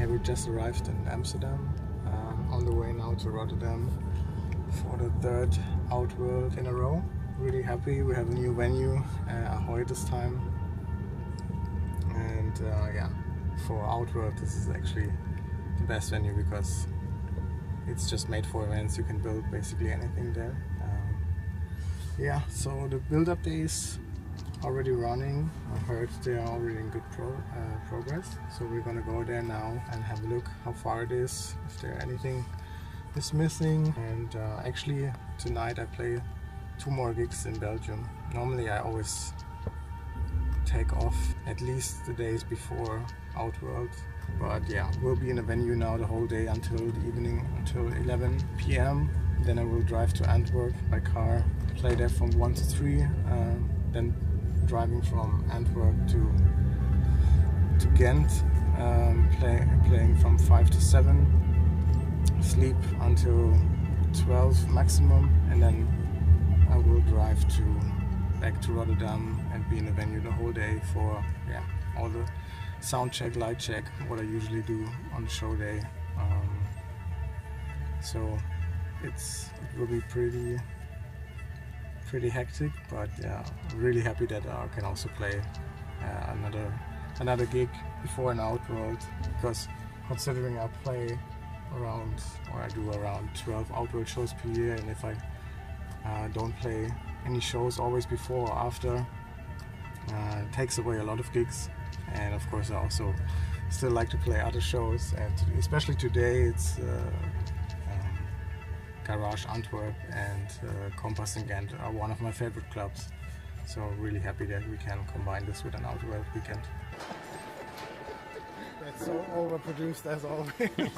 Hey, we just arrived in Amsterdam, on the way now to Rotterdam for the third Outworld in a row. Really happy, we have a new venue, Ahoy this time. And yeah, for Outworld this is actually the best venue because it's just made for events. You can build basically anything there. Yeah, so the build-up days already running. I heard they are already in good progress. So we're gonna go there now and have a look how far it is, if there anything is missing. And actually tonight I play 2 more gigs in Belgium. Normally I always take off at least the days before Outworld. But yeah, we'll be in a venue now the whole day until the evening, until 11 p.m. Then I will drive to Antwerp by car, play there from 1 to 3, then driving from Antwerp to Ghent, playing from 5 to 7, sleep until 12 maximum, and then I will drive back to Rotterdam and be in the venue the whole day for all the sound check, light check, what I usually do on the show day. So it will be pretty hectic, but yeah, I'm really happy that I can also play another gig before an Outworld, because considering I play I do around 12 Outworld shows per year, and if I don't play any shows always before or after, it takes away a lot of gigs. And of course I also still like to play other shows, and especially today it's Garage Antwerp and Compass in Ghent are one of my favorite clubs. So really happy that we can combine this with an Outworld weekend. That's so overproduced as always.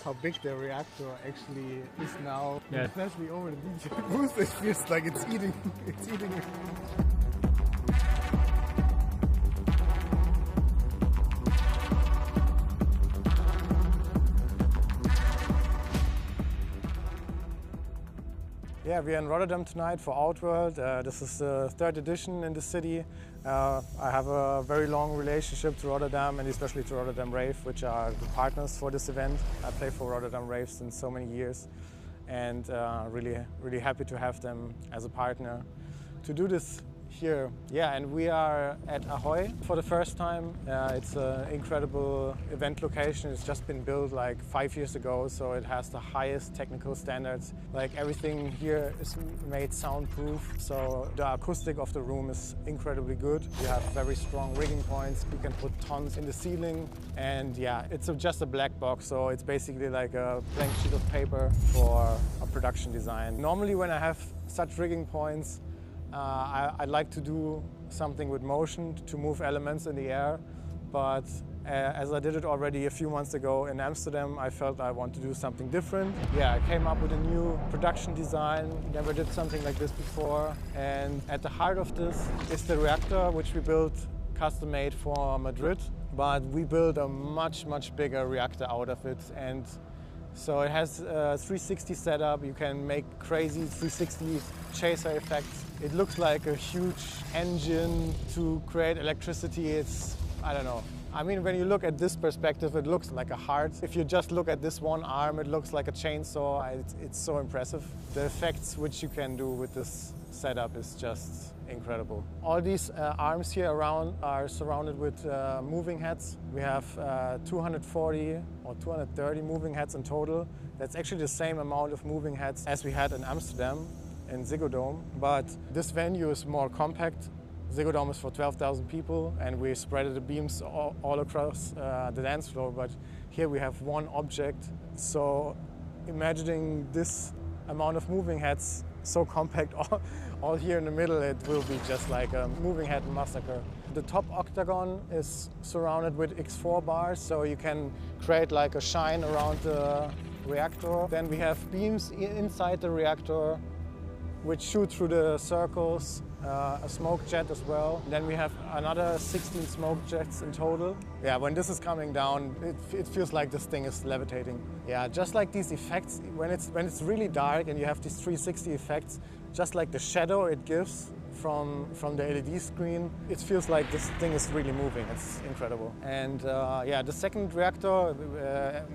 How big the reactor actually is now, especially over the DJ booth, it feels like it's eating it. Yeah, we are in Rotterdam tonight for Outworld. This is the 3rd edition in the city. I have a very long relationship to Rotterdam, and especially to Rotterdam Rave, which are the partners for this event. I play for Rotterdam Rave since so many years, and really happy to have them as a partner to do this here. Yeah, and we are at Ahoy for the first time. It's an incredible event location. It's just been built like 5 years ago, so it has the highest technical standards. Like everything here is made soundproof, so the acoustic of the room is incredibly good. You have very strong rigging points. You can put tons in the ceiling, and yeah, it's just a black box, so it's basically like a blank sheet of paper for a production design. Normally when I have such rigging points, I like to do something with motion to move elements in the air, but as I did it already a few months ago in Amsterdam, I felt I want to do something different. Yeah, I came up with a new production design, never did something like this before, and at the heart of this is the reactor, which we built custom-made for Madrid, but we built a much bigger reactor out of it. And so it has a 360 setup. You can make crazy 360 chaser effects. It looks like a huge engine to create electricity. I don't know. I mean, when you look at this perspective, it looks like a heart. If you just look at this one arm, it looks like a chainsaw. It's so impressive. The effects which you can do with this setup is just incredible. All these arms here around are surrounded with moving heads. We have 240 or 230 moving heads in total. That's actually the same amount of moving heads as we had in Amsterdam in Ziggo Dome, but this venue is more compact. Ziggo Dome is for 12,000 people, and we spread the beams all across the dance floor, but here we have one object. So imagining this amount of moving heads so compact all here in the middle, it will be just like a moving head massacre. The top octagon is surrounded with X4 bars, so you can create like a shine around the reactor. Then we have beams inside the reactor which shoot through the circles, a smoke jet as well. Then we have another 16 smoke jets in total. Yeah, when this is coming down, it feels like this thing is levitating. Yeah, just like these effects, when it's really dark and you have these 360 effects, just like the shadow it gives from the LED screen, it feels like this thing is really moving. It's incredible. And yeah, the second reactor,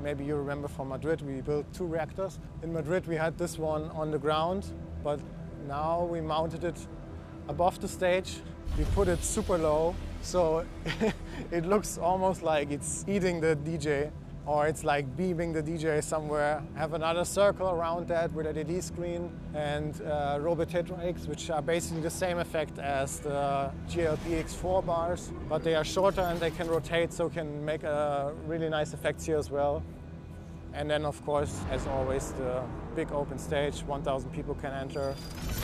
maybe you remember from Madrid, we built 2 reactors. In Madrid we had this one on the ground, but now we mounted it above the stage. We put it super low, so it looks almost like it's eating the DJ, or it's like beaming the DJ somewhere. Have another circle around that with a LED screen and robotetraics, which are basically the same effect as the GLPX4 bars, but they are shorter and they can rotate, so can make a really nice effects here as well. And then, of course, as always, the big open stage, 1,000 people can enter.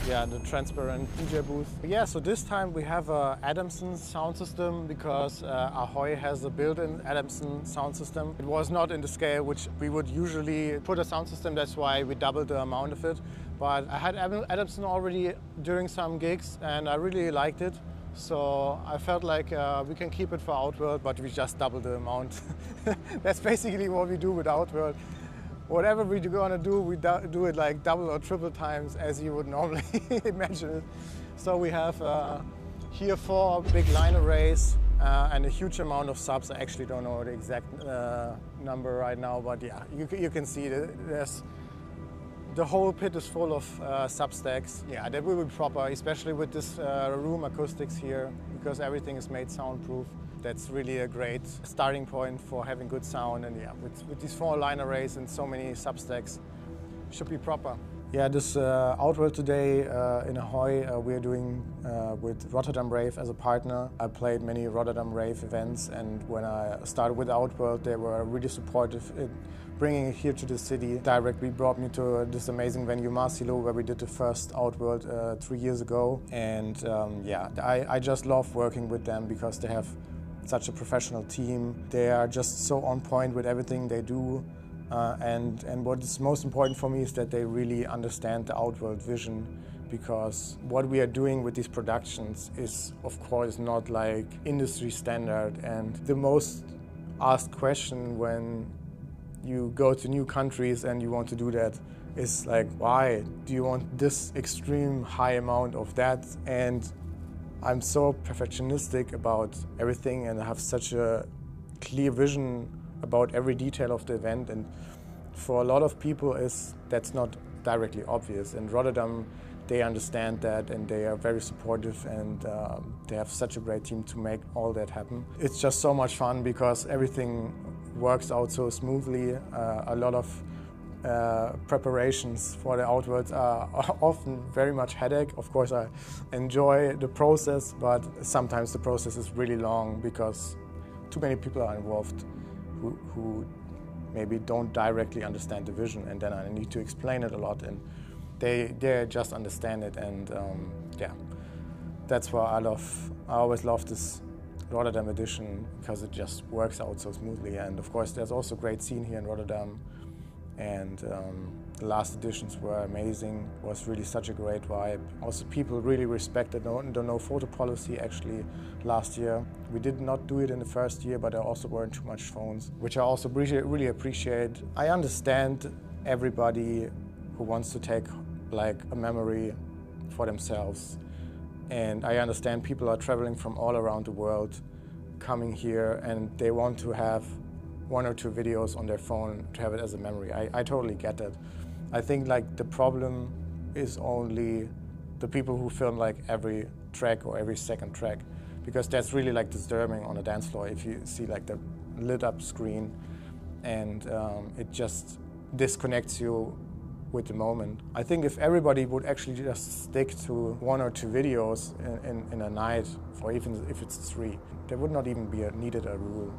Yeah, the transparent DJ booth. Yeah, so this time we have a Adamson sound system because Ahoy has a built-in Adamson sound system. It was not in the scale which we would usually put a sound system, that's why we doubled the amount of it. But I had Adamson already during some gigs and I really liked it. So I felt like we can keep it for Outworld, but we just double the amount. That's basically what we do with Outworld. Whatever we're gonna do, we do it like double or triple times as you would normally imagine it. So we have here 4 big line arrays and a huge amount of subs. I actually don't know the exact number right now, but yeah, you can see there's the whole pit is full of sub-stacks. Yeah, that will be proper, especially with this room acoustics here, because everything is made soundproof. That's really a great starting point for having good sound. And yeah, with these 4 line arrays and so many sub-stacks, should be proper. Yeah, this Outworld today in Ahoy, we're doing with Rotterdam Rave as a partner. I played many Rotterdam Rave events, and when I started with Outworld, they were really supportive in bringing it here to the city. Directly brought me to this amazing venue, Marsilo, where we did the first Outworld 3 years ago. And yeah, I just love working with them because they have such a professional team. They are just so on point with everything they do. And what is most important for me is that they really understand the Outworld vision, because what we are doing with these productions is, of course, not like industry standard. And the most asked question when you go to new countries and you want to do that is like, why do you want this extreme high amount of that? And I'm so perfectionistic about everything, and I have such a clear vision about every detail of the event, and for a lot of people that's not directly obvious. In Rotterdam, they understand that and they are very supportive, and they have such a great team to make all that happen. It's just so much fun because everything works out so smoothly. A lot of preparations for the Outworlds are often very much headache. Of course, I enjoy the process, but sometimes the process is really long because too many people are involved who maybe don't directly understand the vision, and then I need to explain it a lot, and they just understand it. And yeah, that's why I always love this Rotterdam edition, because it just works out so smoothly. And of course, there's also a great scene here in Rotterdam, and the last editions were amazing. It was really such a great vibe. Also, people really respected the no photo policy. Actually, last year we did not do it in the first year, but there also weren't too much phones, which I also really appreciate. I understand everybody who wants to take like a memory for themselves, and I understand people are traveling from all around the world, coming here, and they want to have 1 or 2 videos on their phone to have it as a memory. I totally get that. I think like the problem is only the people who film like every track or every second track, because that's really like disturbing on a dance floor if you see like the lit up screen, and it just disconnects you with the moment. I think if everybody would actually just stick to 1 or 2 videos in a night, or even if it's 3, there would not even be needed a rule.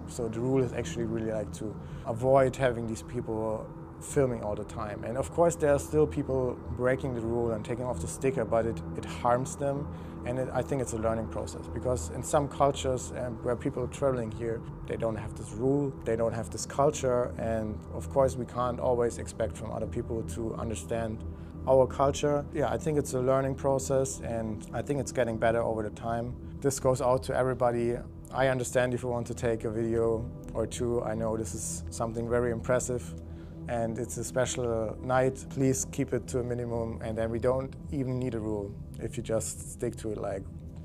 So the rule is actually really like to avoid having these people filming all the time. And of course there are still people breaking the rule and taking off the sticker, but it harms them. And I think it's a learning process, because in some cultures where people are traveling here, they don't have this rule, they don't have this culture, and of course we can't always expect from other people to understand our culture. Yeah, I think it's a learning process, and I think it's getting better over the time. This goes out to everybody. I understand if you want to take a video or 2. I know this is something very impressive, and it's a special night. Please keep it to a minimum, and then we don't even need a rule. if you just stick to it like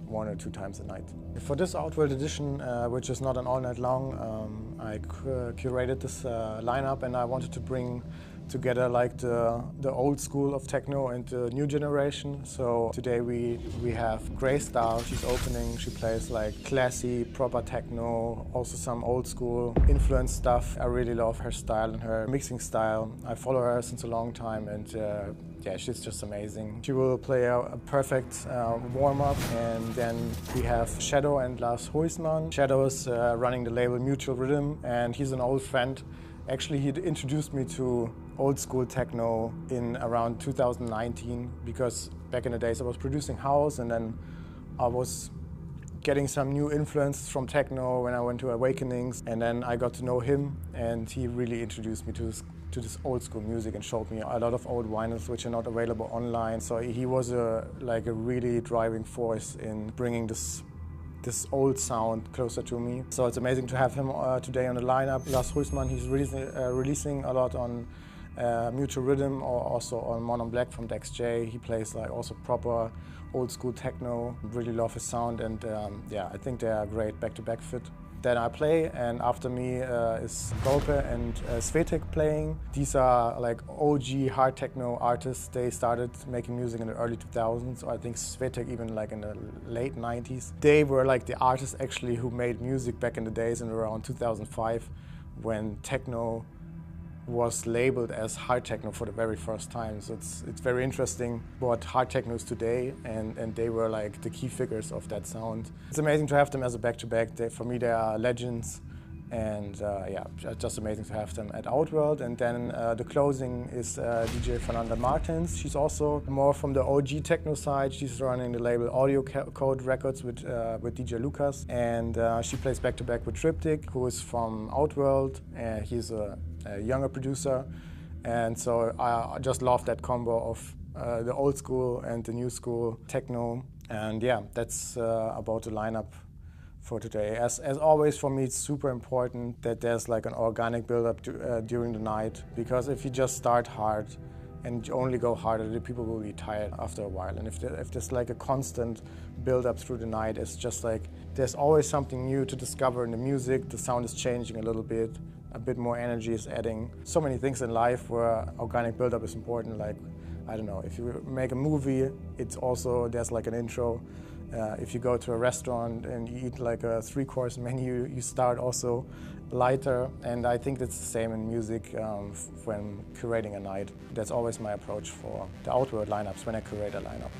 1 or 2 times a night. For this Outworld edition, which is not an all night long, I curated this lineup, and I wanted to bring together like the old school of techno and the new generation. So today we have Grey Star. She's opening. She plays like classy, proper techno, also some old school influence stuff. I really love her style and her mixing style. I follow her since a long time, and yeah, she's just amazing. She will play a perfect warm-up, and then we have Shadow and Lars Huisman. Shadow is running the label Mutual Rhythm, and he's an old friend. Actually, he introduced me to old school techno in around 2019, because back in the days I was producing house, and then I was getting some new influence from techno when I went to Awakenings, and then I got to know him, and he really introduced me to this old school music and showed me a lot of old vinyls which are not available online. So he was like a really driving force in bringing this old sound closer to me. So it's amazing to have him today on the lineup. Lars Huisman, he's releasing a lot on Mutual Rhythm, or also on Mono Black from Dex J. He plays like also proper old school techno. Really love his sound, and yeah, I think they are a great back-to-back fit. Then I play, and after me is Golpe and Svetek playing. These are like OG hard techno artists. They started making music in the early 2000s, or I think Svetek even like in the late 90s. They were like the artists actually who made music back in the days in around 2005, when techno was labeled as hard techno for the very first time. So it's very interesting what hard techno is today, and they were like the key figures of that sound. It's amazing to have them as a back-to-back. For me, they are legends, and yeah, just amazing to have them at Outworld. And then the closing is DJ Fernanda Martins. She's also more from the OG techno side. She's running the label Audio Code Records with DJ Lucas, and she plays back-to-back with Triptych, who is from Outworld. He's a younger producer, and so I just love that combo of the old school and the new school techno. And yeah, that's about the lineup for today. As always, for me, it's super important that there's like an organic build-up during the night, because if you just start hard and only go harder, the people will be tired after a while. And if there's like a constant build-up through the night, it's just like there's always something new to discover in the music. The sound is changing a little bit. A bit more energy is adding. So many things in life where organic build-up is important. Like, I don't know, if you make a movie, it's also, there's like an intro. If you go to a restaurant and you eat like a 3-course menu, you start also lighter. And I think that's the same in music when curating a night. That's always my approach for the Outworld lineups when I curate a lineup.